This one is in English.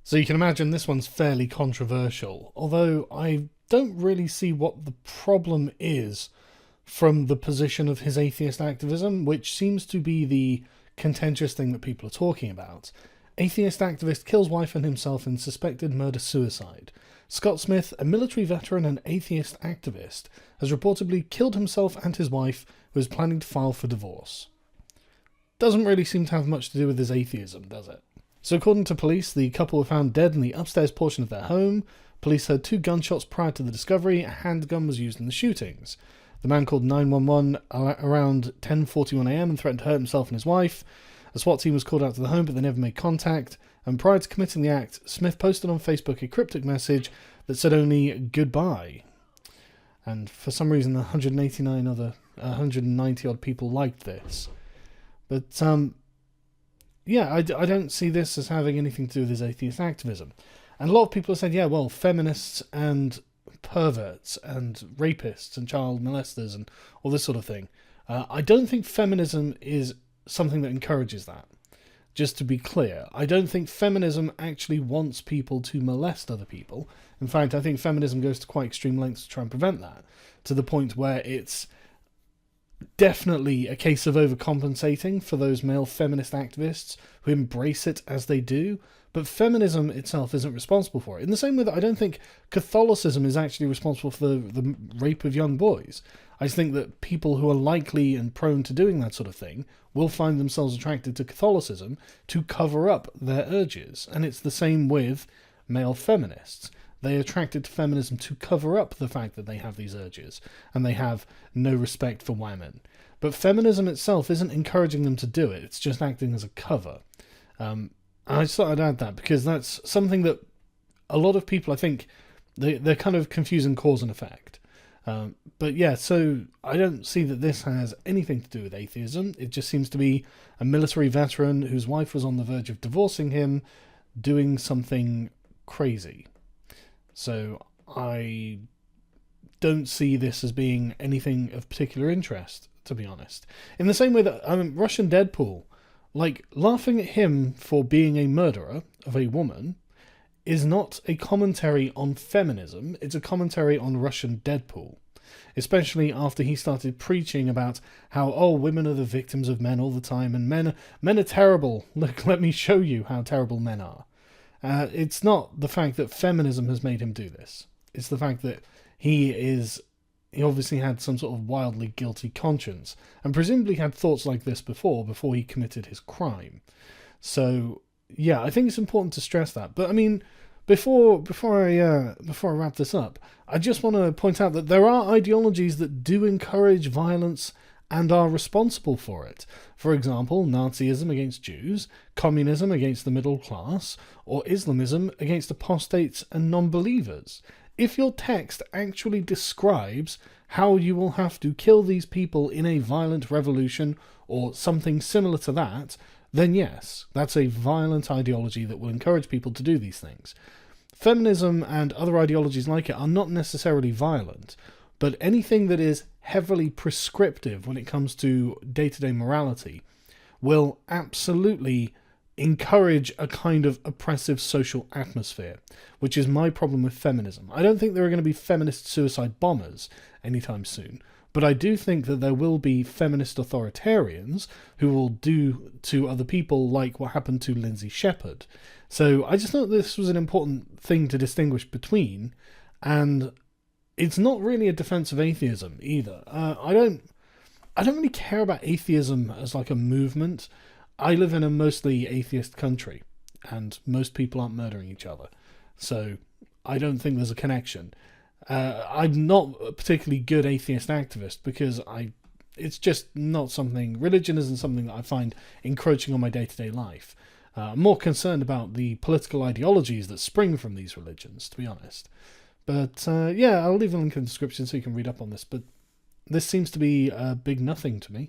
So you can imagine this one's fairly controversial, although I don't really see what the problem is from the position of his atheist activism, which seems to be the contentious thing that people are talking about. Atheist activist kills wife and himself in suspected murder-suicide. Scott Smith, a military veteran and atheist activist, has reportedly killed himself and his wife, who is planning to file for divorce. Doesn't really seem to have much to do with his atheism, does it? So according to police, the couple were found dead in the upstairs portion of their home. Police heard 2 gunshots prior to the discovery. A handgun was used in the shootings. The man called 911 around 10:41 a.m. and threatened to hurt himself and his wife. A SWAT team was called out to the home, but they never made contact. And prior to committing the act, Smith posted on Facebook a cryptic message that said only "goodbye." And for some reason, 190 odd people liked this. But yeah, I don't see this as having anything to do with his atheist activism. And a lot of people have said, yeah, well, feminists and perverts and rapists and child molesters and all this sort of thing. I don't think feminism is something that encourages that. Just to be clear, I don't think feminism actually wants people to molest other people. In fact, I think feminism goes to quite extreme lengths to try and prevent that, to the point where it's definitely a case of overcompensating for those male feminist activists who embrace it as they do, but feminism itself isn't responsible for it. In the same way that I don't think Catholicism is actually responsible for the rape of young boys. I just think that people who are likely and prone to doing that sort of thing will find themselves attracted to Catholicism to cover up their urges. And it's the same with male feminists. They are attracted to feminism to cover up the fact that they have these urges and they have no respect for women. But feminism itself isn't encouraging them to do it. It's just acting as a cover. I just thought I'd add that because that's something that a lot of people, I think, they're kind of confusing cause and effect. But yeah, so I don't see that this has anything to do with atheism. It just seems to be a military veteran whose wife was on the verge of divorcing him doing something crazy. So I don't see this as being anything of particular interest, to be honest. In the same way that Russian Deadpool, like, laughing at him for being a murderer of a woman is not a commentary on feminism, it's a commentary on Russian Deadpool. Especially after he started preaching about how, oh, women are the victims of men all the time, and men are terrible. Look, let me show you how terrible men are. It's not the fact that feminism has made him do this. It's the fact that he obviously had some sort of wildly guilty conscience, and presumably had thoughts like this before he committed his crime. So, yeah, I think it's important to stress that. But I mean, before I wrap this up, I just want to point out that there are ideologies that do encourage violence and are responsible for it. For example, Nazism against Jews, communism against the middle class, or Islamism against apostates and non-believers. If your text actually describes how you will have to kill these people in a violent revolution or something similar to that, then yes, that's a violent ideology that will encourage people to do these things. Feminism and other ideologies like it are not necessarily violent, but anything that is heavily prescriptive when it comes to day-to-day morality will absolutely encourage a kind of oppressive social atmosphere, which is my problem with feminism. I don't think there are going to be feminist suicide bombers anytime soon, but I do think that there will be feminist authoritarians who will do to other people like what happened to Lindsay Shepherd. So I just thought this was an important thing to distinguish between, and it's not really a defense of atheism either. I don't really care about atheism as like a movement. I live in a mostly atheist country, and most people aren't murdering each other. So I don't think there's a connection. I'm not a particularly good atheist activist because it's just not something, religion isn't something that I find encroaching on my day-to-day life. I'm more concerned about the political ideologies that spring from these religions, to be honest. But yeah, I'll leave a link in the description so you can read up on this, but this seems to be a big nothing to me.